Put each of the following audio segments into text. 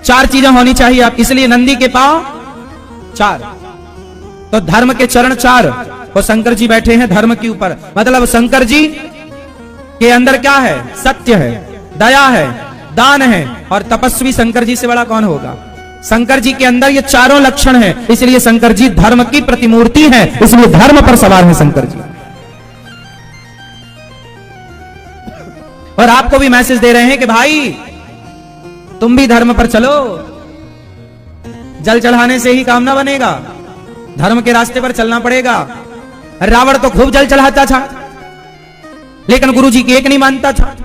चार चीजें होनी चाहिए आप, इसलिए नंदी के पांव चार, तो धर्म के चरण चार। वो शंकर जी बैठे हैं धर्म के ऊपर, मतलब शंकर जी के अंदर क्या है? सत्य है, दया है, दान है, और तपस्वी शंकर जी से बड़ा कौन होगा? शंकर जी के अंदर ये चारों लक्षण हैं, इसलिए शंकर जी धर्म की प्रतिमूर्ति है, इसलिए धर्म पर सवार है शंकर जी। और आपको भी मैसेज दे रहे हैं कि भाई तुम भी धर्म पर चलो, जल चढ़ाने से ही काम ना बनेगा, धर्म के रास्ते पर चलना पड़ेगा। रावण तो खूब जल चढ़ाता था, लेकिन गुरु जी की एक नहीं मानता था।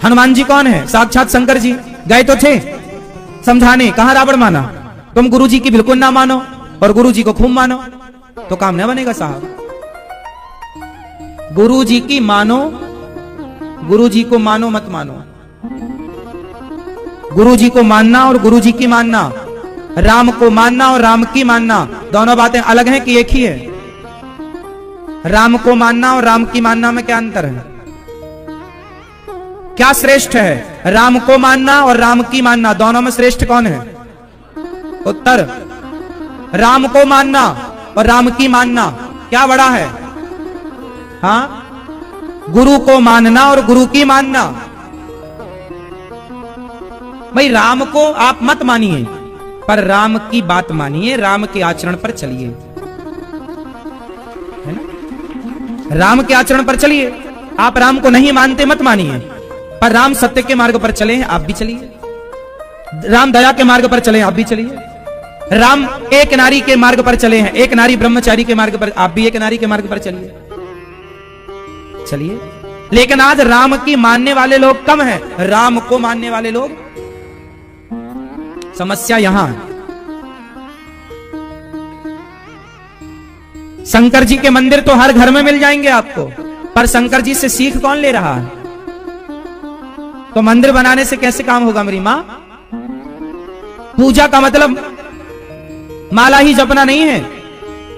हनुमान जी कौन है? साक्षात शंकर जी, गए तो थे समझाने, कहां रावण माना? तुम गुरु जी की बिल्कुल ना मानो और गुरु जी को खूब मानो, तो काम ना बनेगा साहब। गुरु जी की मानो, गुरु जी को मानो मत मानो। गुरु जी को मानना और गुरु जी की मानना, राम को मानना और राम की मानना, दोनों बातें अलग हैं कि एक ही है? राम को मानना और राम की मानना में क्या अंतर है? क्या श्रेष्ठ है? राम को मानना और राम की मानना, दोनों में श्रेष्ठ कौन है? उत्तर, राम को मानना और राम की मानना क्या बड़ा है? हाँ, गुरु को मानना और गुरु की मानना। भाई राम को आप मत मानिए, पर राम की बात मानिए, राम के आचरण पर चलिए, है ना? राम के आचरण पर चलिए। आप राम को नहीं मानते मत मानिए, पर राम सत्य के मार्ग पर चले हैं, आप भी चलिए। राम दया के मार्ग पर चले, आप भी चलिए। राम एक नारी के मार्ग पर चले हैं, एक नारी ब्रह्मचारी के मार्ग पर, आप भी एक नारी के मार्ग पर चलिए, चलिए। लेकिन आज राम की मानने वाले लोग कम हैं, राम को मानने वाले लोग। समस्या यहां है। शंकर जी के मंदिर तो हर घर में मिल जाएंगे आपको, पर शंकर जी से सीख कौन ले रहा है? तो मंदिर बनाने से कैसे काम होगा मेरी मां? पूजा का मतलब माला ही जपना नहीं है।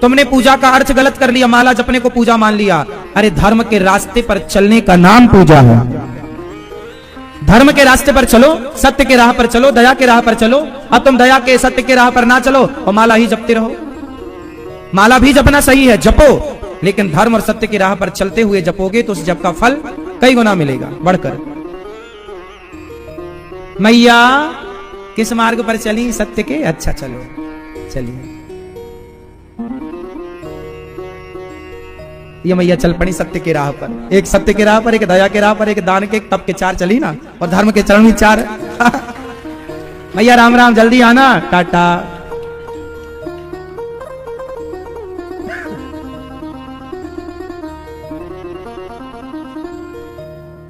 तुमने पूजा का अर्थ गलत कर लिया, माला जपने को पूजा मान लिया। अरे धर्म के रास्ते पर चलने का नाम पूजा है। धर्म के रास्ते पर चलो, सत्य के राह पर चलो, दया के राह पर चलो। अब तुम दया के सत्य के राह पर ना चलो और माला ही जपते रहो। माला भी जपना सही है, जपो, लेकिन धर्म और सत्य की राह पर चलते हुए जपोगे तो उस जप का फल कई गुना मिलेगा बढ़कर। मैया किस मार्ग पर चली? सत्य के। अच्छा चलो, चलिए। ये मैया चल पड़ी सत्य के राह पर, एक सत्य के राह पर, एक दया के राह पर, एक दान के, एक तप के, चार चली ना, और धर्म के चरण भी चार है। मैया राम राम, जल्दी आना, टाटा।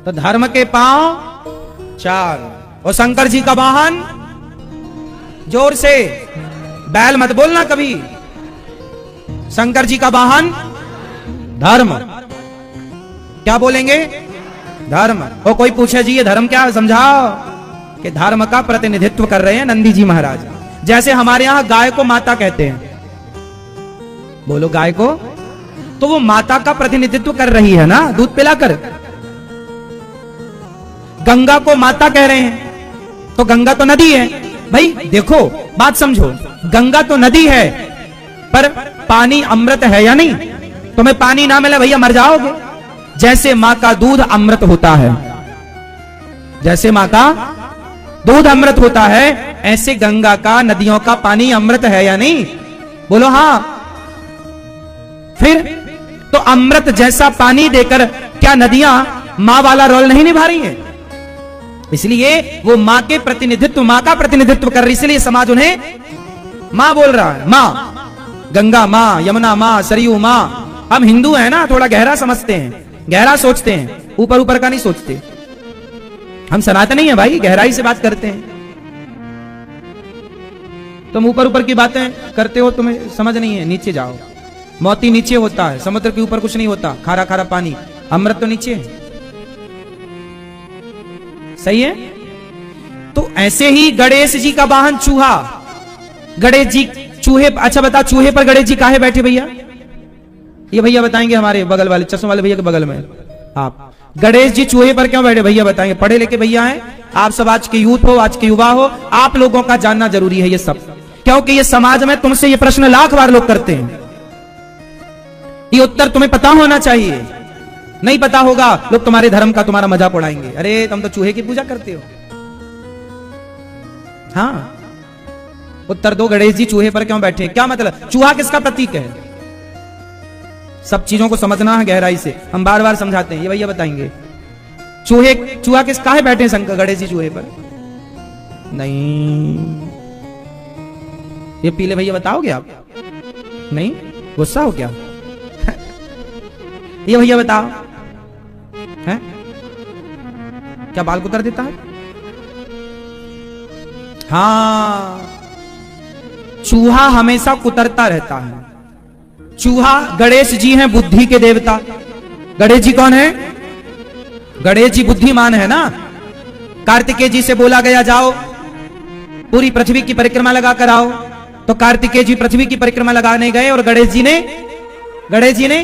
तो धर्म के पांव चार, और शंकर जी का वाहन, जोर से बैल मत बोलना कभी, शंकर जी का वाहन धर्म। क्या बोलेंगे? धर्म। और कोई पूछे जी ये धर्म क्या, समझाओ। कि धर्म का प्रतिनिधित्व कर रहे हैं नंदी जी महाराज। जैसे हमारे यहां गाय को माता कहते हैं, बोलो गाय को, तो वो माता का प्रतिनिधित्व कर रही है ना, दूध पिलाकर। गंगा को माता कह रहे हैं, तो गंगा तो नदी है। भाई देखो, बात समझो, गंगा तो नदी है, पर पानी अमृत है या नहीं? तुम्हें पानी ना मिले भैया मर जाओगे। जैसे मां का दूध अमृत होता है, जैसे मां का दूध अमृत होता है, ऐसे गंगा का, नदियों का पानी अमृत है या नहीं? बोलो हाँ। फिर तो अमृत जैसा पानी देकर क्या नदियां मां वाला रोल नहीं निभा रही हैं? इसलिए वो मां के प्रतिनिधित्व, मां का प्रतिनिधित्व कर रही, इसलिए समाज उन्हें मां बोल रहा है। मां, गंगा मां, यमुना मां, सरयू मां। हम हिंदू हैं ना, थोड़ा गहरा समझते हैं, गहरा सोचते हैं, ऊपर ऊपर का नहीं सोचते। हम सनातनी हैं भाई, गहराई से बात करते हैं। तुम ऊपर ऊपर की बातें करते हो, तुम्हें समझ नहीं है। नीचे जाओ, मोती नीचे होता है, समुद्र के ऊपर कुछ नहीं होता, खारा खारा पानी, अमृत तो नीचे है। सही है? तो ऐसे ही गणेश जी का वाहन चूहा। गणेश जी चूहे, अच्छा बता, चूहे पर गणेश जी काहे बैठे भैया? ये भैया बताएंगे, हमारे बगल वाले चश्मे वाले भैया के बगल में। आप गणेश जी चूहे पर क्यों बैठे भैया बताएंगे, पढ़े लिखे भैया हैं आप सब, आज के यूथ हो, आज के युवा हो, आप लोगों का जानना जरूरी है ये सब, क्योंकि ये समाज में तुमसे ये प्रश्न लाख बार लोग करते हैं, ये उत्तर तुम्हें पता होना चाहिए। नहीं पता होगा लोग तुम्हारे धर्म का तुम्हारा मजाक उड़ाएंगे, अरे तुम तो चूहे की पूजा करते हो। हाँ, उत्तर दो, गणेश जी चूहे पर क्यों बैठे, क्या मतलब, चूहा किसका प्रतीक है? सब चीजों को समझना है गहराई से, हम बार बार समझाते हैं, ये भैया बताएंगे। चूहा किसका है बैठे शंकर गणेश जी चूहे पर? नहीं, ये पीले भैया बताओगे आप? नहीं, गुस्सा हो क्या? ये भैया बताओ, है क्या बाल कुतर देता है? हाँ, चूहा हमेशा कुतरता रहता है। चूहा, गणेश जी हैं बुद्धि के देवता। गणेश जी कौन है? गणेश जी बुद्धिमान है ना। कार्तिकेय जी से बोला गया जाओ पूरी पृथ्वी की परिक्रमा लगा कर आओ, तो कार्तिकेय जी पृथ्वी की परिक्रमा लगाने गए और गणेश जी ने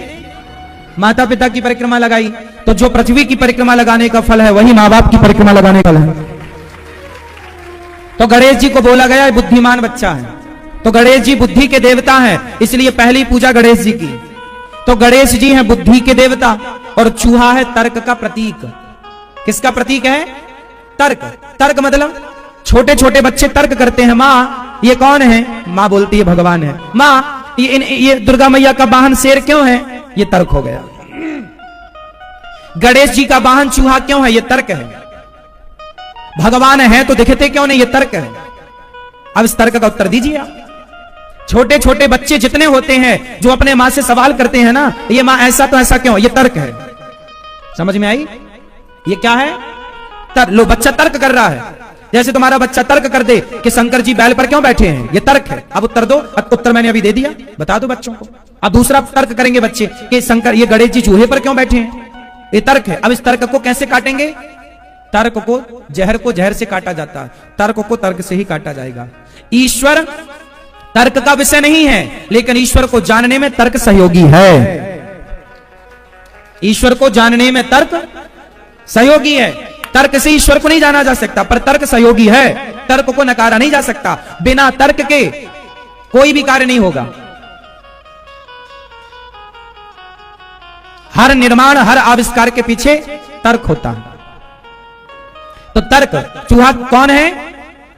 माता पिता की परिक्रमा लगाई। तो जो पृथ्वी की परिक्रमा लगाने का फल है वही मां बाप की परिक्रमा लगाने का फल है। तो गणेश जी को बोला गया बुद्धिमान बच्चा है, तो गणेश जी बुद्धि के देवता हैं, इसलिए पहली पूजा गणेश जी की। तो गणेश जी हैं बुद्धि के देवता और चूहा है तर्क का प्रतीक। किसका प्रतीक है? तर्क। तर्क मतलब छोटे छोटे बच्चे तर्क करते हैं, माँ ये कौन है? माँ बोलती है भगवान है। माँ ये दुर्गा मैया का वाहन शेर क्यों है? ये तर्क हो गया। गणेश जी का वाहन चूहा क्यों है? ये तर्क है। भगवान है तो दिखते क्यों नहीं? ये तर्क है। अब इस तर्क का उत्तर दीजिए आप। छोटे छोटे बच्चे जितने होते हैं जो अपने मां से सवाल करते हैं ना, ये मां ऐसा तो ऐसा क्यों? ये तर्क है। समझ में आई? ये क्या है? लो, बच्चा तर्क कर रहा है। जैसे तुम्हारा बच्चा तर्क कर दे कि शंकर जी बैल पर क्यों बैठे हैं, ये तर्क है। अब उत्तर दो। उत्तर मैंने अभी दे दिया, बता दो बच्चों को। अब दूसरा तर्क करेंगे बच्चे कि शंकर ये गणेश जी चूहे पर क्यों बैठे हैं, ये तर्क है। अब इस तर्क को कैसे काटेंगे? तर्क को, जहर को जहर से काटा जाता है, तर्क को तर्क से ही काटा जाएगा। ईश्वर तर्क का विषय नहीं है, लेकिन ईश्वर को जानने में तर्क सहयोगी है। ईश्वर को जानने में तर्क सहयोगी है। तर्क से ईश्वर को नहीं जाना जा सकता, पर तर्क सहयोगी है। तर्क को नकारा नहीं जा सकता। बिना तर्क के कोई भी कार्य नहीं होगा। हर निर्माण, हर आविष्कार के पीछे तर्क होता है। तो तर्क, चूहा कौन है?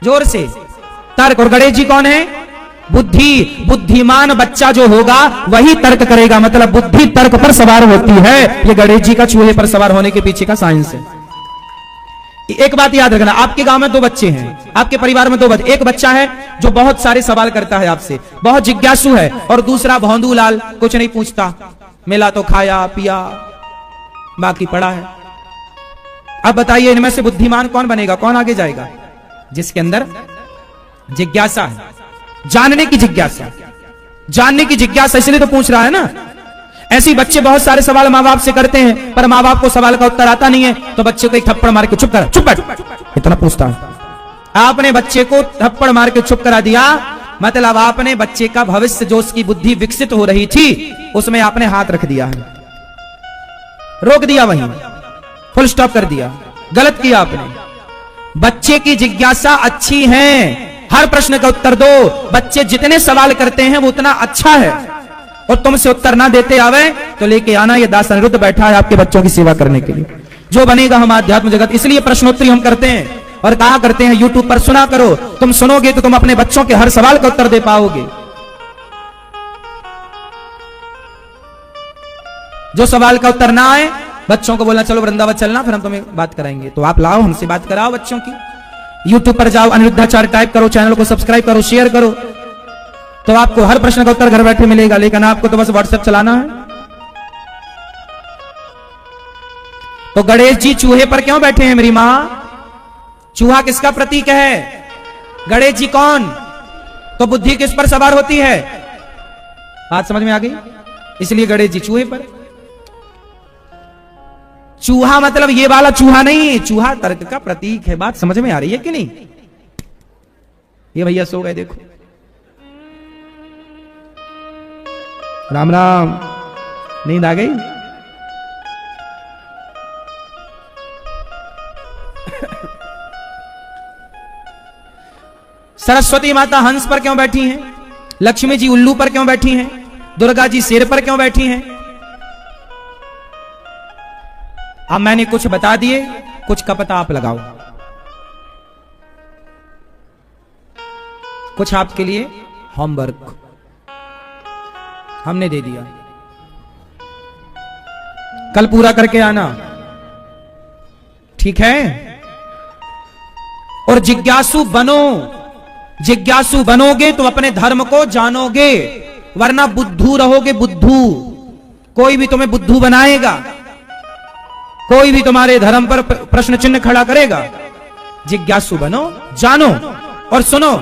जोर से, तर्क। और गणेश जी कौन है? बुद्धि। बुद्धिमान बच्चा जो होगा वही तर्क करेगा, मतलब बुद्धि तर्क पर सवार होती है। ये गणेश जी का चूहे पर सवार होने के पीछे का साइंस है। एक बात याद रखना, आपके गांव में दो बच्चे हैं, आपके परिवार में दो बच्चे, एक बच्चा है जो बहुत सारे सवाल करता है आपसे, बहुत जिज्ञासु है, और दूसरा भौंदू लाल, कुछ नहीं पूछता, मिला तो खाया पिया, बाकी पड़ा है। अब बताइए इनमें से बुद्धिमान कौन बनेगा, कौन आगे जाएगा? जिसके अंदर जिज्ञासा है, जानने की जिज्ञासा। जानने की जिज्ञासा इसलिए तो पूछ रहा है ना। ऐसे ही बच्चे बहुत सारे सवाल माँ बाप से करते हैं, पर माँ बाप को सवाल का उत्तर आता नहीं है, तो बच्चे को एक थप्पड़ मार के चुप कर, चुप बैठ, इतना पूछता है। आपने बच्चे को थप्पड़ मार के चुप करा दिया, मतलब आपने बच्चे का भविष्य, जो उसकी बुद्धि विकसित हो रही थी, उसमें आपने हाथ रख दिया है, रोक दिया, वहीं फुल स्टॉप कर दिया। गलत किया आपने। बच्चे की जिज्ञासा अच्छी है, हर प्रश्न का उत्तर दो। बच्चे जितने सवाल करते हैं वो उतना अच्छा है, और तुमसे उत्तर ना देते आवे तो लेके आना। ये दास अनिरुद्ध बैठा है आपके बच्चों की सेवा करने के लिए, जो बनेगा हम आध्यात्म जगत। इसलिए प्रश्नोत्तरी हम करते हैं और कहा करते हैं यूट्यूब पर सुना करो। तुम सुनोगे तो तुम अपने बच्चों के हर सवाल का उत्तर दे पाओगे। जो सवाल का उत्तर ना आए, बच्चों को बोलना चलो वृंदावन चलना, फिर हम तुम्हें बात कराएंगे। तो आप लाओ, हमसे बात कराओ बच्चों की। यूट्यूब पर जाओ, अनिरुद्धाचार्य टाइप करो, चैनल को सब्सक्राइब करो, शेयर करो, तो आपको हर प्रश्न का उत्तर घर बैठे मिलेगा। लेकिन आपको तो बस व्हाट्सएप चलाना है। तो गणेश जी चूहे पर क्यों बैठे हैं मेरी मां? चूहा किसका प्रतीक है? गणेश जी कौन? तो बुद्धि किस पर सवार होती है? बात समझ में आ गई? इसलिए गणेश जी चूहे पर। चूहा मतलब ये वाला चूहा नहीं, चूहा तर्क का प्रतीक है। बात समझ में आ रही है कि नहीं? ये भैया सो गए, देखो। राम राम, नींद आ गई? सरस्वती माता हंस पर क्यों बैठी हैं? लक्ष्मी जी उल्लू पर क्यों बैठी हैं? दुर्गा जी शेर पर क्यों बैठी हैं? अब मैंने कुछ बता दिए, कुछ का पता आप लगाओ। कुछ आपके लिए होमवर्क हमने दे दिया, कल पूरा करके आना, ठीक है? और जिज्ञासु बनो। जिज्ञासु बनोगे तो अपने धर्म को जानोगे, वरना बुद्धू रहोगे। बुद्धू, कोई भी तुम्हें बुद्धू बनाएगा, कोई भी तुम्हारे धर्म पर प्रश्न चिन्ह खड़ा करेगा। जिज्ञासु बनो, जानो। और सुनो,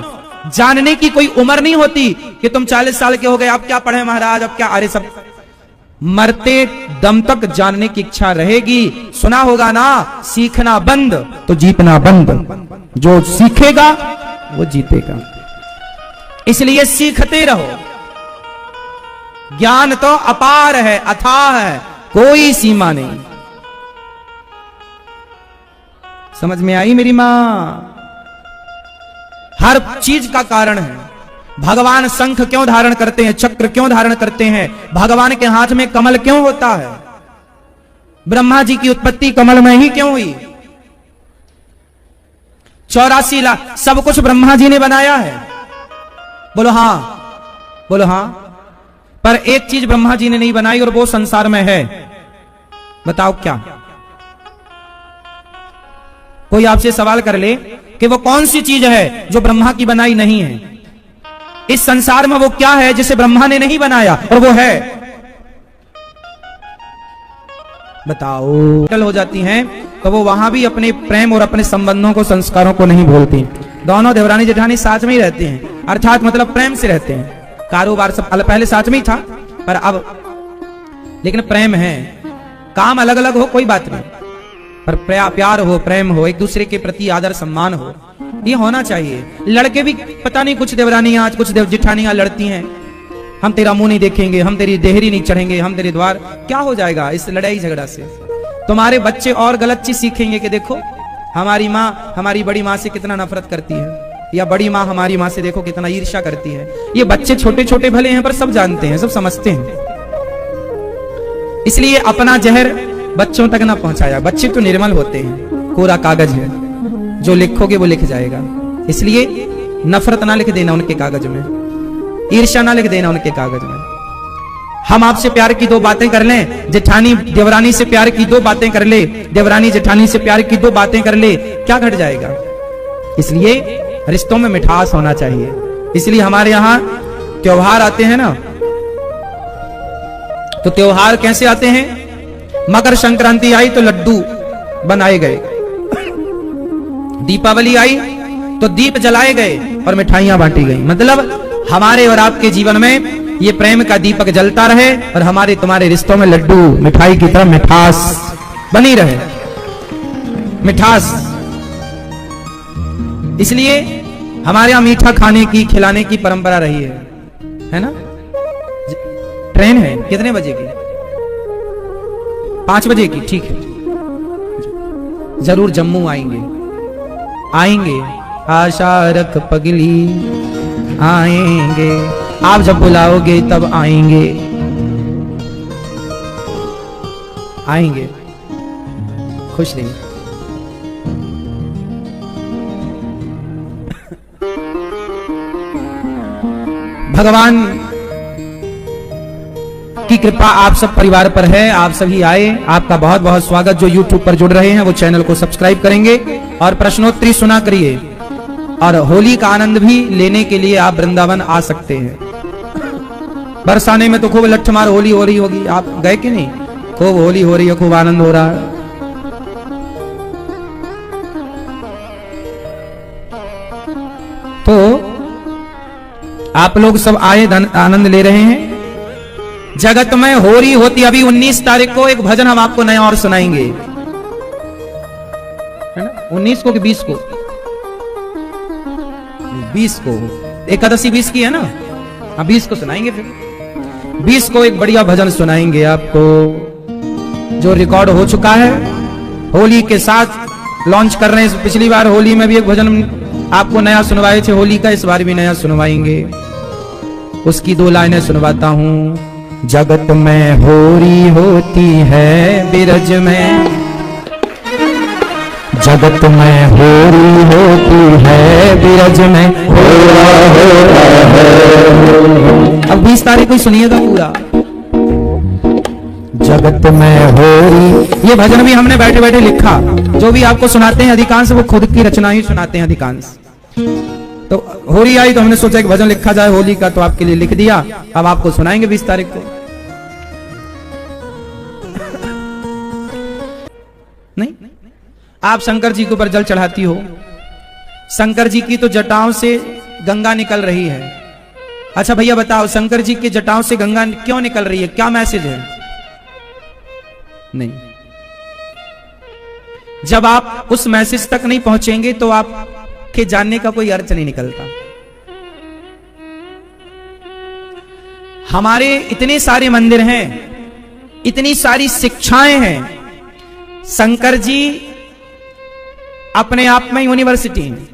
जानने की कोई उम्र नहीं होती कि तुम 40 साल के हो गए, अब क्या पढ़े महाराज, अब क्या, अरे सब मरते दम तक जानने की इच्छा रहेगी। सुना होगा ना, सीखना बंद तो जीतना बंद। जो सीखेगा वो जीतेगा, इसलिए सीखते रहो। ज्ञान तो अपार है, अथाह है, कोई सीमा नहीं। समझ में आई मेरी मां? हर चीज का कारण है। भगवान शंख क्यों धारण करते हैं, चक्र क्यों धारण करते हैं? भगवान के हाथ में कमल क्यों होता है? ब्रह्मा जी की उत्पत्ति कमल में ही क्यों हुई? 84 लाख सब कुछ ब्रह्मा जी ने बनाया है। बोलो हां, बोलो हां। पर एक चीज ब्रह्मा जी ने नहीं बनाई और वो संसार में है। बताओ क्या? कोई आपसे सवाल कर ले कि वो कौन सी चीज है जो ब्रह्मा की बनाई नहीं है? इस संसार में वो क्या है जिसे ब्रह्मा ने नहीं बनाया और वो है? बताओ। कल हो जाती हैं तो वो वहां भी अपने प्रेम और अपने संबंधों को, संस्कारों को नहीं भूलती। दोनों देवरानी जेठानी साथ में ही रहते हैं, अर्थात मतलब प्रेम से रहते हैं। कारोबार सब पहले साथ में ही था, पर अब लेकिन प्रेम है। काम अलग अलग हो कोई बात नहीं, पर प्यार हो, प्रेम हो, एक दूसरे के प्रति आदर सम्मान हो, ये होना चाहिए। लड़के भी पता नहीं, कुछ देवरानियां आज, कुछ जेठानियां लड़ती हैं, हम तेरा मुंह नहीं देखेंगे, हम तेरी देहरी नहीं चढ़ेंगे, हम तेरे द्वार। क्या हो जाएगा इस लड़ाई झगड़ा से? तुम्हारे बच्चे और गलत चीज सीखेंगे कि देखो हमारी माँ हमारी बड़ी माँ से कितना नफरत करती है, या बड़ी माँ हमारी माँ से देखो कितना ईर्ष्या करती है। ये बच्चे छोटे छोटे भले हैं पर सब जानते हैं, सब समझते हैं। इसलिए अपना जहर बच्चों तक ना पहुंचाया। बच्चे तो निर्मल होते हैं, कोरा कागज है, जो लिखोगे वो लिख जाएगा। इसलिए नफरत ना लिख देना उनके कागज में, ईर्ष्या ना लिख देना उनके कागज में। हम आपसे प्यार की 2 बातें कर लें, जेठानी देवरानी से प्यार की 2 बातें कर ले, देवरानी जेठानी से प्यार की 2 बातें कर ले, क्या घट जाएगा? इसलिए रिश्तों में मिठास होना चाहिए। इसलिए हमारे यहां त्योहार आते हैं ना, तो त्योहार कैसे आते हैं? मकर संक्रांति आई तो लड्डू बनाए गए, दीपावली आई तो दीप जलाए गए और मिठाइयां बांटी गई। मतलब हमारे और आपके जीवन में ये प्रेम का दीपक जलता रहे और हमारे तुम्हारे रिश्तों में लड्डू मिठाई की तरह मिठास बनी रहे, मिठास। इसलिए हमारे यहां मीठा खाने की, खिलाने की परंपरा रही है ना? ट्रेन है कितने बजे की? 5 बजे की, ठीक है। जरूर जम्मू आएंगे, आएंगे, आशा रख पगली आएंगे। आप जब बुलाओगे तब आएंगे, आएंगे। खुश रहिए। भगवान की कृपा आप सब परिवार पर है, आप सभी आए, आपका बहुत बहुत स्वागत। जो YouTube पर जुड़ रहे हैं वो चैनल को सब्सक्राइब करेंगे और प्रश्नोत्री सुना करिए। और होली का आनंद भी लेने के लिए आप वृंदावन आ सकते हैं। बरसाने में तो खूब लठमार होली हो रही होगी, आप गए कि नहीं? खूब होली हो रही है, खूब आनंद हो रहा है। तो आप लोग सब आए, आनंद ले रहे हैं। जगत में होली होती। अभी 19 तारीख को एक भजन हम आपको नया और सुनाएंगे, है ना? 19 को कि 20 को? 20 को एकादशी 20 की है ना? हाँ, 20 को सुनाएंगे। फिर 20 को एक बढ़िया भजन सुनाएंगे आपको, जो रिकॉर्ड हो चुका है। होली के साथ लॉन्च कर रहे हैं। पिछली बार होली में भी एक भजन आपको नया सुनवाए थे होली का, इस बार भी नया सुनवाएंगे। उसकी 2 लाइनें सुनवाता हूं। जगत में होरी होती है बिरज में, जगत में होरी होती है बिरज में, होता है। अब 20 तारीख को सुनिएगा पूरा। जगत में होरी, ये भजन भी हमने बैठे बैठे लिखा। जो भी आपको सुनाते हैं अधिकांश वो खुद की रचना ही सुनाते हैं अधिकांश। तो होली आई तो हमने सोचा कि भजन लिखा जाए होली का, तो आपके लिए लिख दिया। अब आपको सुनाएंगे 20 तारीख को। नहीं, आप शंकर जी के ऊपर जल चढ़ाती हो, शंकर जी की तो जटाओं से गंगा निकल रही है। अच्छा भैया बताओ, शंकर जी की जटाओं से गंगा क्यों निकल रही है? क्या मैसेज है? नहीं, जब आप उस मैसेज तक नहीं पहुंचेंगे तो आपके जानने का कोई अर्थ नहीं निकलता। हमारे इतने सारे मंदिर हैं, इतनी सारी शिक्षाएं हैं। शंकर जी अपने आप में यूनिवर्सिटी में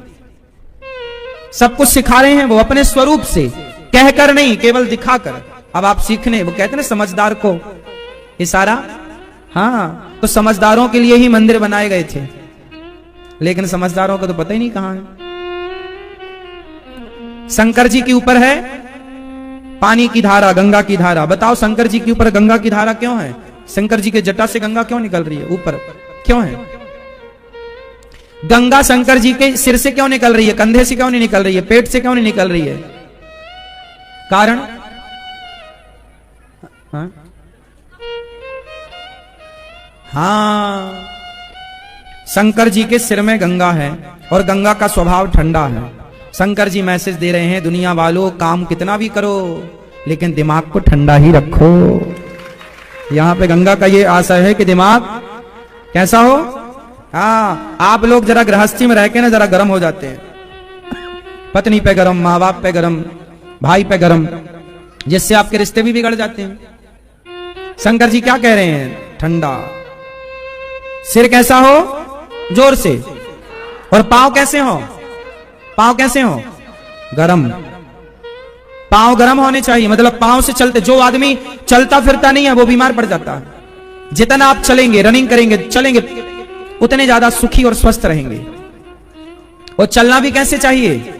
सब कुछ सिखा रहे हैं, वो अपने स्वरूप से, कहकर नहीं, केवल दिखाकर। अब आप सीखने, वो कहते हैं ना समझदार को इशारा। हाँ, तो समझदारों के लिए ही मंदिर बनाए गए थे, लेकिन समझदारों को तो पता ही नहीं कहां है। शंकर जी के ऊपर है पानी की धारा, गंगा की धारा। बताओ शंकर जी के ऊपर गंगा की धारा क्यों है? शंकर जी के जटा से गंगा क्यों निकल रही है? ऊपर क्यों है गंगा? शंकर जी के सिर से क्यों निकल रही है? कंधे से क्यों नहीं निकल रही है? पेट से क्यों नहीं निकल रही है? कारण? हाँ, शंकर जी के सिर में गंगा है और गंगा का स्वभाव ठंडा है। शंकर जी मैसेज दे रहे हैं, दुनिया वालों काम कितना भी करो लेकिन दिमाग को ठंडा ही रखो। यहां पे गंगा का ये आशय है कि दिमाग कैसा हो। हाँ, आप लोग जरा गृहस्थी में रह के ना जरा गर्म हो जाते हैं, पत्नी पे गर्म, माँ बाप पे गर्म, भाई पे गर्म, जिससे आपके रिश्ते भी बिगड़ जाते हैं। शंकर जी क्या कह रहे हैं? ठंडा। सिर कैसा हो? जोर से। और पांव कैसे हो? पांव कैसे हो? गरम। पांव गरम होने चाहिए, मतलब पांव से चलते। जो आदमी चलता फिरता नहीं है वो बीमार पड़ जाता है। जितना आप चलेंगे, रनिंग करेंगे, चलेंगे, उतने ज्यादा सुखी और स्वस्थ रहेंगे। और चलना भी कैसे चाहिए?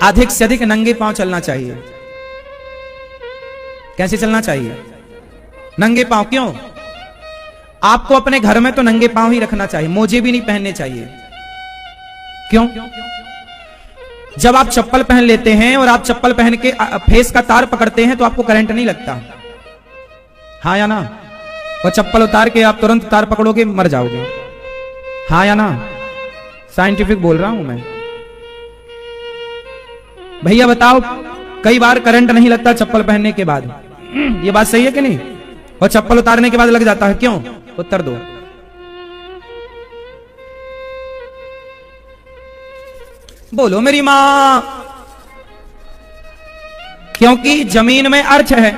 अधिक से अधिक नंगे पांव चलना चाहिए। कैसे चलना चाहिए? नंगे पांव। क्यों? आपको अपने घर में तो नंगे पांव ही रखना चाहिए, मोजे भी नहीं पहनने चाहिए। क्यों? जब आप चप्पल पहन लेते हैं और आप चप्पल पहन के फेस का तार पकड़ते हैं तो आपको करंट नहीं लगता, हाँ या ना? और चप्पल उतार के आप तुरंत तार पकड़ोगे, मर जाओगे, हाँ या ना? साइंटिफिक बोल रहा हूं मैं। भैया बताओ, कई बार करंट नहीं लगता चप्पल पहनने के बाद, ये बात सही है कि नहीं? और चप्पल उतारने के बाद लग जाता है, क्यों? उत्तर दो। बोलो मेरी मां। क्योंकि जमीन में अर्थ है।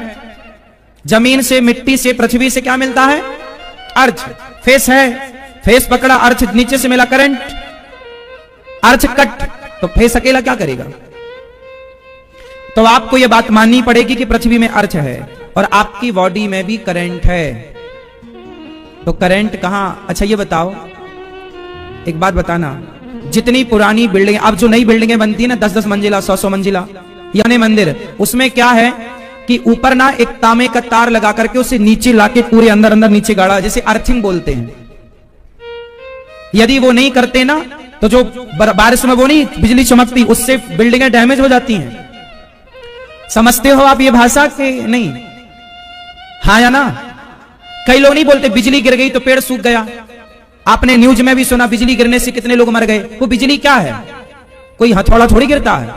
जमीन से, मिट्टी से, पृथ्वी से क्या मिलता है? अर्थ। फेस है, फेस पकड़ा, अर्थ नीचे से मिला करंट, अर्थ कट, तो फेस अकेला क्या करेगा? तो आपको यह बात माननी पड़ेगी कि पृथ्वी में अर्थ है और आपकी बॉडी में भी करंट है। तो करंट कहां? अच्छा ये बताओ, एक बात बताना, जितनी पुरानी बिल्डिंग, अब जो नई बिल्डिंगें बनती है ना 10-10 मंजिला, 100-100 मंजिला, यानी मंदिर, उसमें क्या है कि ऊपर ना एक तांबे का तार लगा करके उसे नीचे लाके पूरे अंदर अंदर नीचे गाड़ा, जैसे अर्थिंग बोलते हैं। यदि वो नहीं करते ना तो जो बारिश में वो नहीं बिजली चमकती, उससे बिल्डिंगें डैमेज हो जाती हैं। समझते हो आप ये भाषा के नहीं? हाँ या ना? कई लोग नहीं बोलते बिजली गिर गई तो पेड़ सूख गया। आपने न्यूज में भी सुना बिजली गिरने से कितने लोग मर गए। वो बिजली क्या है? कोई हथौड़ा थोड़ी गिरता है।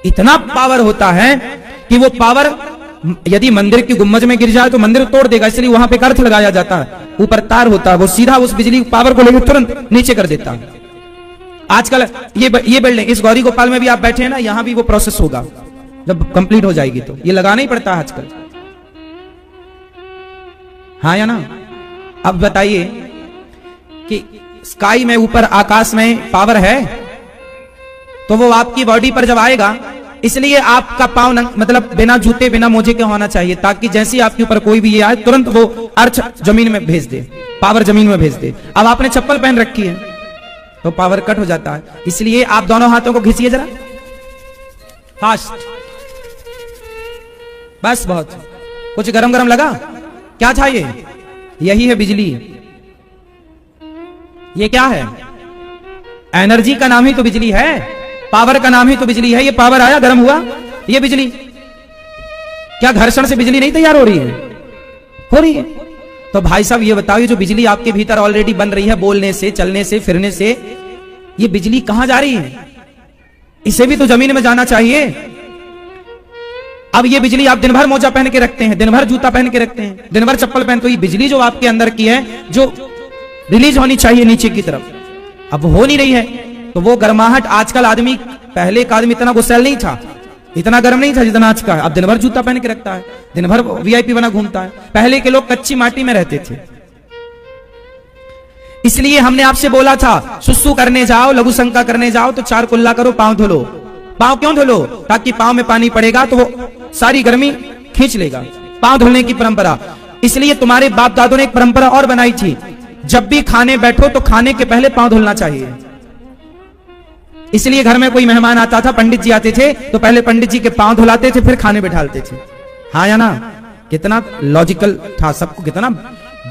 इतना पावर होता है कि वो पावर यदि मंदिर की गुम्बज में गिर जाए तो मंदिर तोड़ देगा, इसलिए वहां पे अर्थ लगाया जाता है, ऊपर तार होता है, वो सीधा उस बिजली पावर को लेकर तुरंत नीचे कर देता है। आजकल ये बिल्डिंग, इस गौरी गोपाल में भी आप बैठे हैं ना, यहां भी वो प्रोसेस होगा जब कंप्लीट हो जाएगी, तो ये लगाना ही पड़ता है आजकल, हाँ या ना? अब बताइए कि स्काई में, ऊपर आकाश में पावर है? तो वो आपकी बॉडी पर जब आएगा, इसलिए आपका पांव मतलब बिना जूते बिना मोजे के होना चाहिए, ताकि जैसे आपके ऊपर कोई भी ये आए तुरंत वो अर्थ जमीन में भेज दे, पावर जमीन में भेज दे। अब आपने चप्पल पहन रखी है तो पावर कट हो जाता है, इसलिए आप दोनों हाथों को घिसिए जरा फास्ट, बस। बहुत कुछ गरम गरम लगा, क्या चाहिए? यही है बिजली। ये क्या है? एनर्जी का नाम ही तो बिजली है, पावर का नाम ही तो बिजली है। ये पावर आया, गर्म हुआ, ये बिजली। क्या घर्षण से बिजली नहीं तैयार हो रही है? हो रही है। तो भाई साहब ये बताओ, ये जो बिजली आपके भीतर ऑलरेडी बन रही है, बोलने से, चलने से, फिरने से, ये बिजली कहां जा रही है? इसे भी तो जमीन में जाना चाहिए। अब ये बिजली आप दिन भर मोजा पहन के रखते हैं, दिन भर जूता पहन के रखते हैं, दिन भर चप्पल पहन, तो ये बिजली जो आपके अंदर की है, जो रिलीज होनी चाहिए नीचे की तरफ, अब हो नहीं रही है। तो वो गर्माहट, आजकल आदमी, पहले का आदमी इतना गुस्सैल नहीं था, इतना गर्म नहीं था जितना आज का है। अब दिन भर जूता पहन के रखता है, दिन भर वीआईपी बना घूमता है। पहले के लोग कच्ची माटी में रहते थे। इसलिए हमने आपसे बोला था, सुसु करने जाओ, लघु शंका करने जाओ तो 4 कुल्ला करो, पांव धो लो। पांव क्यों धो लो? ताकि पांव में पानी पड़ेगा तो वो सारी गर्मी खींच लेगा। पांव धुलने की परंपरा, इसलिए तुम्हारे बाप दादों ने एक परंपरा और बनाई थी, जब भी खाने बैठो तो खाने के पहले पांव धुलना चाहिए। इसलिए घर में कोई मेहमान आता था, पंडित जी आते थे, तो पहले पंडित जी के पांव धुलाते थे, फिर खाने बैठाते थे। हाँ या ना? कितना लॉजिकल था, सबको कितना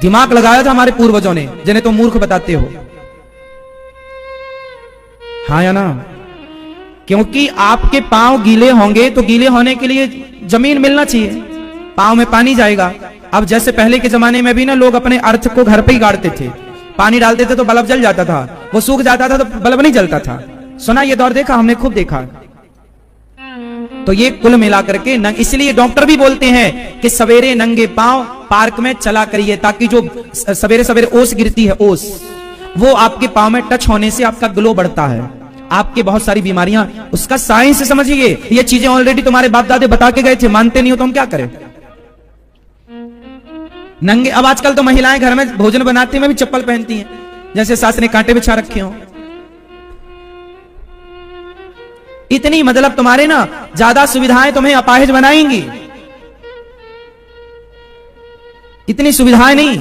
दिमाग लगाया था हमारे पूर्वजों ने, जिन्हें तो मूर्ख बताते हो। हाँ या ना? क्योंकि आपके पांव गीले होंगे तो गीले होने के लिए जमीन मिलना चाहिए, पांव में पानी जाएगा। अब जैसे पहले के जमाने में भी ना लोग अपने अर्थ को घर पे ही गाड़ते थे, पानी डालते थे तो बल्ब जल जाता था, वो सूख जाता था तो बल्ब नहीं जलता था। सुना ये दौर, देखा हमने, खूब देखा। तो ये कुल मिला करके इसलिए डॉक्टर भी बोलते हैं कि सवेरे नंगे पांव पार्क में चला करिए, ताकि जो सवेरे सवेरे ओस गिरती है, ओस, वो आपके पांव में टच होने से आपका ग्लो बढ़ता है, आपके बहुत सारी बीमारियां, उसका साइंस समझिए। ये चीजें ऑलरेडी तुम्हारे बाप दादे बता के गए थे, मानते नहीं हो तो हम क्या करें? नंगे, अब आजकल तो महिलाएं घर में भोजन बनाती में भी चप्पल पहनती हैं, जैसे सास ने कांटे बिछा रखे हो। इतनी मतलब तुम्हारे ना ज्यादा सुविधाएं तुम्हें अपाहिज बनाएंगी, इतनी सुविधाएं नहीं।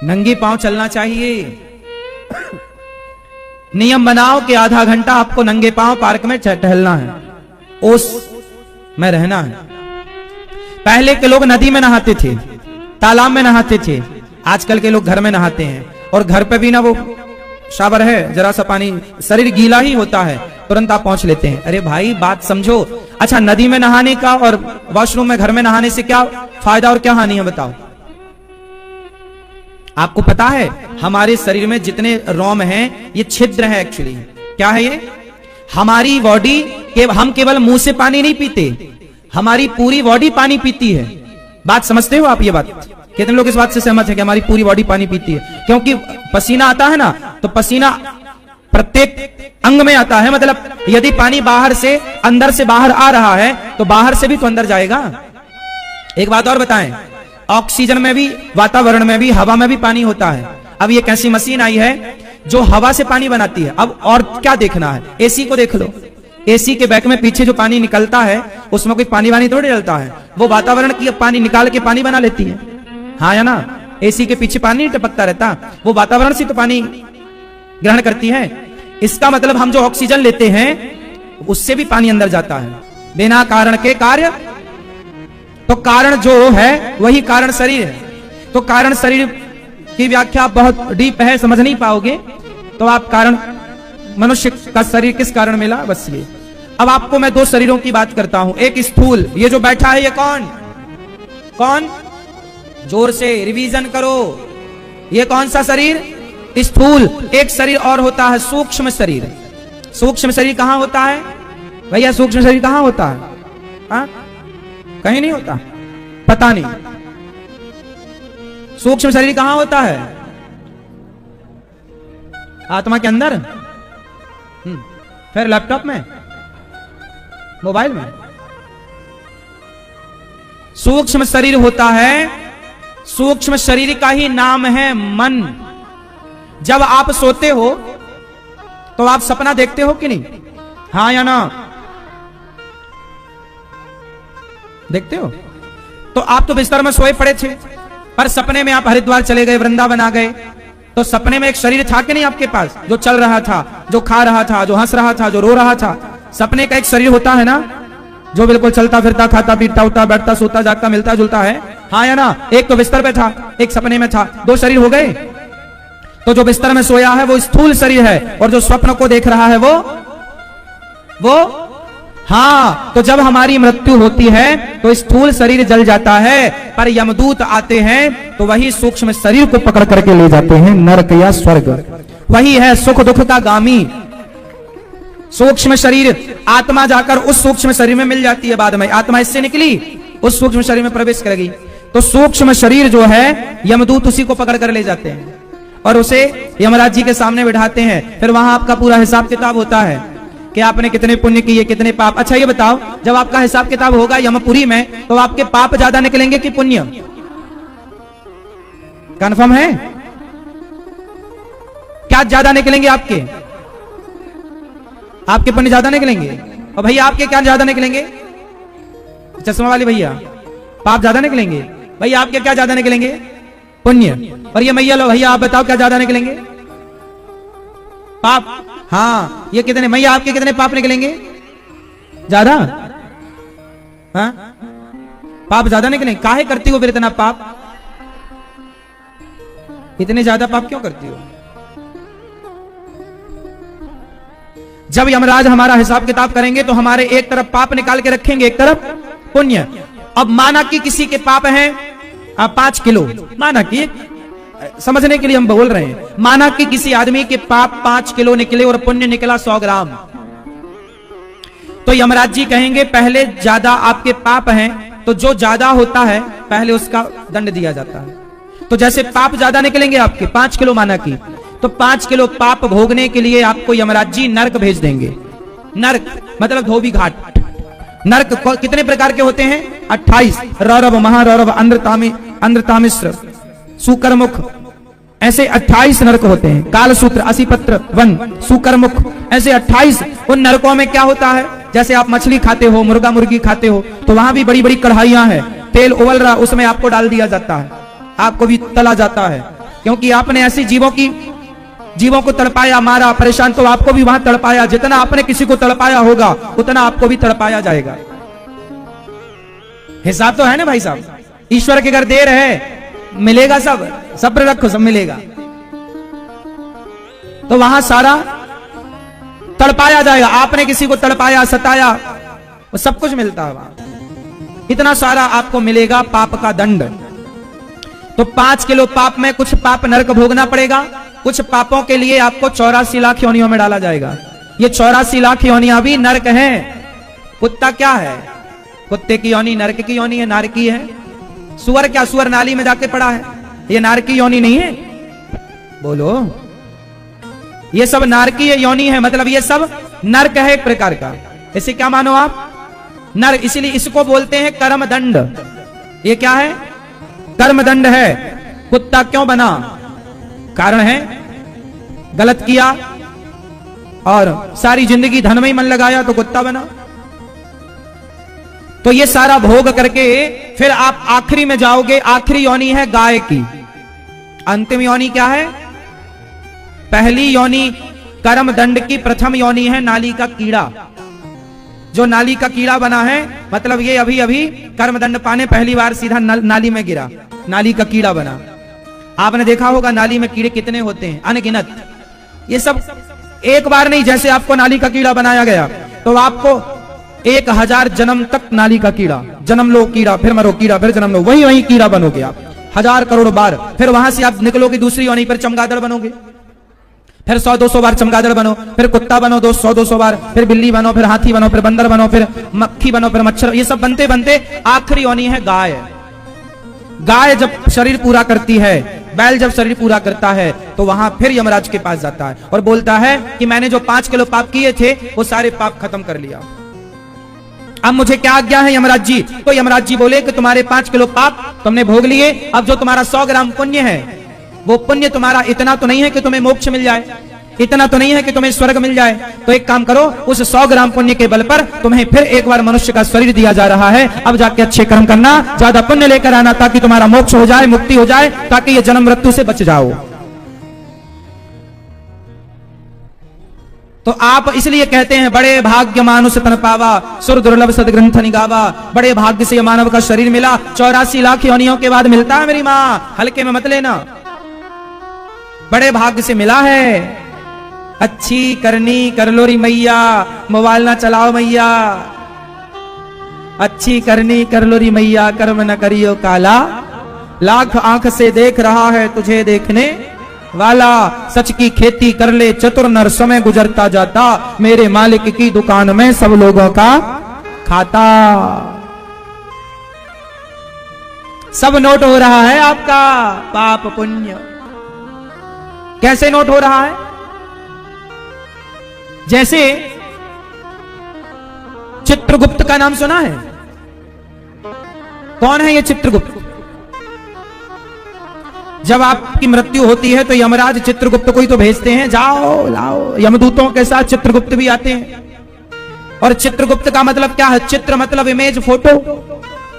नंगे पांव चलना चाहिए। नियम बनाओ कि आधा घंटा आपको नंगे पांव पार्क में टहलना है, ओस में रहना है। पहले के लोग नदी में नहाते थे, तालाब में नहाते थे, आजकल के लोग घर में नहाते हैं। और घर पे भी ना वो शावर है, जरा सा पानी, शरीर गीला ही होता है, तुरंत आप पहुंच लेते हैं। अरे भाई बात समझो। अच्छा, नदी में नहाने का और वॉशरूम में घर में नहाने से क्या फायदा और क्या हानि है बताओ? आपको पता है हमारे शरीर में जितने रोम हैं ये छिद्र है एक्चुअली। क्या है ये? हमारी बॉडी के, हम केवल मुंह से पानी नहीं पीते, हमारी पूरी बॉडी पानी पीती है। बात समझते हो आप? ये बात कितने लोग इस बात से सहमत है कि हमारी पूरी बॉडी पानी पीती है? क्योंकि पसीना आता है ना, तो पसीना प्रत्येक अंग में आता है। मतलब यदि पानी बाहर से अंदर से बाहर आ रहा है तो बाहर से भी तो अंदर जाएगा। एक बात और बताएं, ऑक्सीजन में भी, वातावरण में भी, हवा में भी पानी होता है। अब ये कैसी मशीन आई है जो हवा से पानी बनाती है। अब और क्या देखना है? एसी को देख लो, एसी के बैक में पीछे जो पानी निकलता है उसमें कोई पानी वानी थोड़ी डलता है, वो वातावरण की पानी निकाल के पानी बना लेती है। हाँ या ना? एसी के पीछे पानी नहीं टपकता रहता, वो वातावरण से तो पानी ग्रहण करती है। इसका मतलब हम जो ऑक्सीजन लेते हैं उससे भी पानी अंदर जाता है। बिना कारण के कार्य, तो कारण जो है वही कारण शरीर है। तो कारण शरीर की व्याख्या बहुत डीप है, समझ नहीं पाओगे। तो आप कारण, मनुष्य का शरीर किस कारण मिला, बस ये। अब आपको मैं 2 शरीरों की बात करता हूं। एक स्थूल, ये जो बैठा है ये कौन? कौन? जोर से रिवीजन करो। ये कौन सा शरीर? स्थूल। एक शरीर और होता है सूक्ष्म शरीर। सूक्ष्म शरीर कहां होता है भैया? सूक्ष्म शरीर कहां होता है? हाँ? कहीं नहीं होता, पता नहीं। सूक्ष्म शरीर कहां होता है? आत्मा के अंदर, फिर लैपटॉप में, मोबाइल में। सूक्ष्म शरीर होता है, सूक्ष्म शरीर का ही नाम है मन। जब आप सोते हो तो आप सपना देखते हो कि नहीं? हाँ या ना? देखते हो? तो आप तो बिस्तर में सोए पड़े थे, पर सपने में आप हरिद्वार चले गए, वृंदावन आ गए, तो सपने में एक शरीर था कि नहीं आपके पास, जो चल रहा था, जो खा रहा था, जो हंस रहा था, जो रो रहा था। सपने का एक शरीर होता है ना, जो बिल्कुल चलता फिरता, खाता पीता, उठता बैठता, सोता जागता, मिलता जुलता है। हाँ या ना? एक तो बिस्तर पे था, एक सपने में था, दो शरीर हो गए। तो जो बिस्तर में सोया है वो स्थूल शरीर है, और जो स्वप्न को देख रहा है वो हाँ। तो जब हमारी मृत्यु होती है तो स्थूल शरीर जल जाता है, पर यमदूत आते हैं तो वही सूक्ष्म शरीर को पकड़ करके ले जाते हैं नरक या स्वर्ग। वही है सुख दुख का गामी। सूक्ष्म शरीर, आत्मा जाकर उस सूक्ष्म शरीर में मिल जाती है, बाद में आत्मा इससे निकली, उस सूक्ष्म शरीर में प्रवेश करेगी। तो सूक्ष्म शरीर जो है यमदूत उसी को पकड़ कर ले जाते हैं और उसे यमराज जी के सामने बिठाते हैं। फिर वहां आपका पूरा हिसाब किताब होता है कि आपने कितने पुण्य किए, कितने पाप। अच्छा ये बताओ, जब आपका हिसाब किताब होगा यमपुरी में, तो आपके पाप ज्यादा निकलेंगे कि पुण्य? कंफर्म है? क्या ज्यादा निकलेंगे आपके? आपके पुण्य ज्यादा निकलेंगे। और भैया आपके क्या ज्यादा निकलेंगे? चश्मा वाले भैया, पाप ज्यादा निकलेंगे। भैया आपके क्या ज्यादा निकलेंगे? पुण्य। और ये मैया लो, भैया आप बताओ क्या ज्यादा निकलेंगे? पाप। हाँ, ये कितने मैया आपके कितने पाप निकलेंगे? ज्यादा? हाँ, पाप ज्यादा निकलेंगे। काहे करती हो फिर इतना पाप? इतने ज्यादा पाप क्यों करती हो? जब यमराज हमारा हिसाब किताब करेंगे तो हमारे एक तरफ पाप निकाल के रखेंगे, एक तरफ पुण्य। अब माना कि किसी के पाप हैं 5 किलो, माना कि समझने के लिए हम बोल रहे हैं, माना कि किसी आदमी के पाप 5 किलो निकले और पुण्य निकला 100 ग्राम, तो यमराज जी कहेंगे पहले ज्यादा आपके पाप हैं, तो जो ज्यादा होता है पहले उसका दंड दिया जाता है। तो जैसे पाप ज्यादा निकलेंगे आपके 5 किलो माना कि, तो 5 किलो पाप भोगने के लिए आपको यमराज जी नरक भेज देंगे। नरक मतलब धोबी घाट। नरक कितने प्रकार के होते हैं? 28। रौरव, महारौरव, अंध्रतामिश्र, सुकरमुख, ऐसे 28 नरक होते हैं। कालसूत्र, असीपत्र, वन, सुकरमुख, ऐसे 28। उन नरकों में क्या होता है? जैसे आप मछली खाते हो, मुर्गा मुर्गी खाते हो, तो वहां भी बड़ी बड़ी कढ़ाइयां हैं, तेल उबल रहा, उसमें आपको डाल दिया जाता है, आपको भी तला जाता है, क्योंकि आपने ऐसी जीवों को तड़पाया, मारा, परेशान, तो आपको भी वहां तड़पाया। जितना आपने किसी को तड़पाया होगा उतना आपको भी तड़पाया जाएगा। हिसाब तो है ना भाई साहब? ईश्वर की अगर देर है मिलेगा, सब सब्र रखो, सब मिलेगा। तो वहां सारा तड़पाया जाएगा। आपने किसी को तड़पाया, सताया, वो सब कुछ मिलता है वहां। इतना सारा आपको मिलेगा पाप का दंड। तो 5 किलो पाप में कुछ पाप नरक भोगना पड़ेगा, कुछ पापों के लिए आपको 84 लाख योनियों में डाला जाएगा। ये 84 लाख योनियां भी नरक हैं। कुत्ता क्या है? कुत्ते की योनि नरक की योनि है, नारकी है। सुअर क्या? सुअर नाली में जाके पड़ा है, ये नारकी योनि नहीं है? बोलो, ये सब नारकी योनि है, मतलब ये सब नरक है एक प्रकार का। इसे क्या मानो आप? नरक। इसीलिए इसको बोलते हैं कर्म दंड। ये क्या है? कर्म दंड है। कुत्ता क्यों बना? कारण है गलत किया और सारी जिंदगी धन में ही मन लगाया तो कुत्ता बना। तो ये सारा भोग करके फिर आप आखिरी में जाओगे। आखिरी योनि है गाय की। अंतिम योनि क्या है? पहली योनि कर्म दंड की प्रथम योनि है नाली का कीड़ा। जो नाली का कीड़ा बना है, मतलब ये अभी अभी कर्म दंड पाने पहली बार सीधा नाली में गिरा, नाली का कीड़ा बना। आपने देखा होगा नाली में कीड़े कितने होते हैं, अनगिनत। ये सब एक बार नहीं, जैसे आपको नाली का कीड़ा बनाया गया तो आपको 1000 जन्म तक नाली का कीड़ा, जन्म लो कीड़ा, फिर मरो कीड़ा, फिर जन्म लो, वही कीड़ा बनोगे आप 1000 करोड़ बार। फिर वहां से आप निकलोगे दूसरी योनि पर चमगादड़ बनोगे, फिर 100-200 बार चमगादड़ बनो, फिर कुत्ता बनो 100-200 बार, फिर बिल्ली बनो, फिर हाथी बनो, फिर बंदर बनो, फिर मक्खी बनो, फिर मच्छर। ये सब बनते बनते आखिरी योनि है गाय। गाय जब शरीर पूरा करती है, बैल जब शरीर पूरा करता है, तो वहां फिर यमराज के पास जाता है और बोलता है कि मैंने जो 5 किलो पाप किए थे वो सारे पाप खत्म कर लिया, अब मुझे क्या आज्ञा है यमराज जी? तो यमराज जी बोले कि तुम्हारे 5 किलो पाप तुमने भोग लिए, अब जो तुम्हारा 100 ग्राम पुण्य है, वो पुण्य तुम्हारा इतना तो नहीं है कि तुम्हें मोक्ष मिल जाए, इतना तो नहीं है कि तुम्हें स्वर्ग मिल जाए। तो एक काम करो, उस 100 ग्राम पुण्य के बल पर तुम्हें फिर एक बार मनुष्य का शरीर दिया जा रहा है। अब जाके अच्छे कर्म करना, ज्यादा पुण्य लेकर आना, ताकि तुम्हारा मोक्ष हो जाए, मुक्ति हो जाए, ताकि ये जन्म मृत्यु से बच जाओ। तो आप इसलिए कहते हैं बड़े भाग्य मानुष तन पावा, सुर दुर्लभ सदग्रंथ निगावा। बड़े भाग्य से मानव का शरीर मिला, 84 लाख योनियों के बाद मिलता है मेरी माँ, हल्के में मत लेना। बड़े भाग्य से मिला है। अच्छी करनी कर लो री मैया, मोबाइल ना चलाओ मैया। अच्छी करनी कर लो री मैया, कर्म न करियो काला। लाख आंख से देख रहा है तुझे देखने वाला। सच की खेती कर ले चतुर नर, समय गुजरता जाता, मेरे मालिक की दुकान में सब लोगों का खाता। सब नोट हो रहा है आपका, पाप पुण्य। कैसे नोट हो रहा है? जैसे चित्रगुप्त का नाम सुना है? कौन है ये चित्रगुप्त? जब आपकी मृत्यु होती है तो यमराज चित्रगुप्त को ही तो भेजते हैं, जाओ लाओ। यमदूतों के साथ चित्रगुप्त भी आते हैं। और चित्रगुप्त का मतलब क्या है? चित्र मतलब इमेज, फोटो।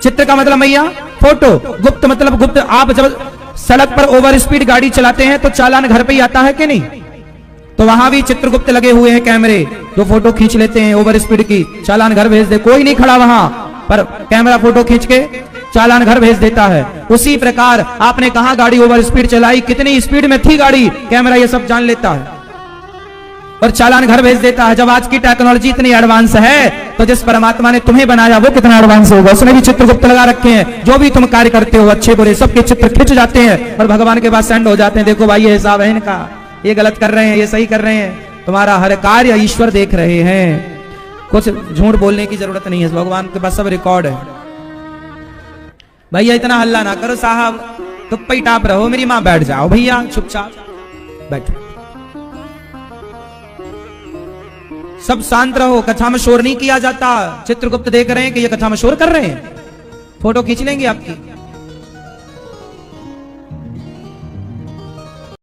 चित्र का मतलब मैया फोटो, गुप्त मतलब गुप्त। आप जब सड़क पर ओवर स्पीड गाड़ी चलाते हैं तो चालान घर पे ही आता है कि नहीं? तो वहां भी चित्रगुप्त लगे हुए हैं कैमरे, जो फोटो खींच लेते हैं ओवर स्पीड की, चालान घर भेज दे। कोई नहीं खड़ा वहां पर, कैमरा फोटो खींच के चालान घर भेज देता है। उसी प्रकार आपने कहा गाड़ी ओवर स्पीड चलाई, कितनी स्पीड में थी गाड़ी, कैमरा ये सब जान लेता है और चालान घर भेज देता है। जब आज की टेक्नोलॉजी इतनी एडवांस है तो जिस परमात्मा ने तुम्हें बनाया वो कितना एडवांस होगा। उसने भी चित्रगुप्त लगा रखे हैं। जो भी तुम कार्य करते हो, अच्छे बुरे, सबके चित्र खिंच जाते हैं और भगवान के पास सेंड हो जाते हैं। देखो भाई ये हिसाब है इनका, ये गलत कर रहे हैं, ये सही कर रहे हैं। तुम्हारा हर कार्य ईश्वर देख रहे हैं। कुछ झूठ बोलने की जरूरत नहीं है, भगवान के पास सब रिकॉर्ड है। भैया इतना हल्ला ना करो साहब, तुप्पा ही टाप रहो। मेरी माँ बैठ जाओ भैया, चुपचाप बैठो, सब शांत रहो। कथा में शोर नहीं किया जाता। चित्रगुप्त देख रहे हैं कि ये कथा में शोर कर रहे हैं, फोटो खींच लेंगे आपकी।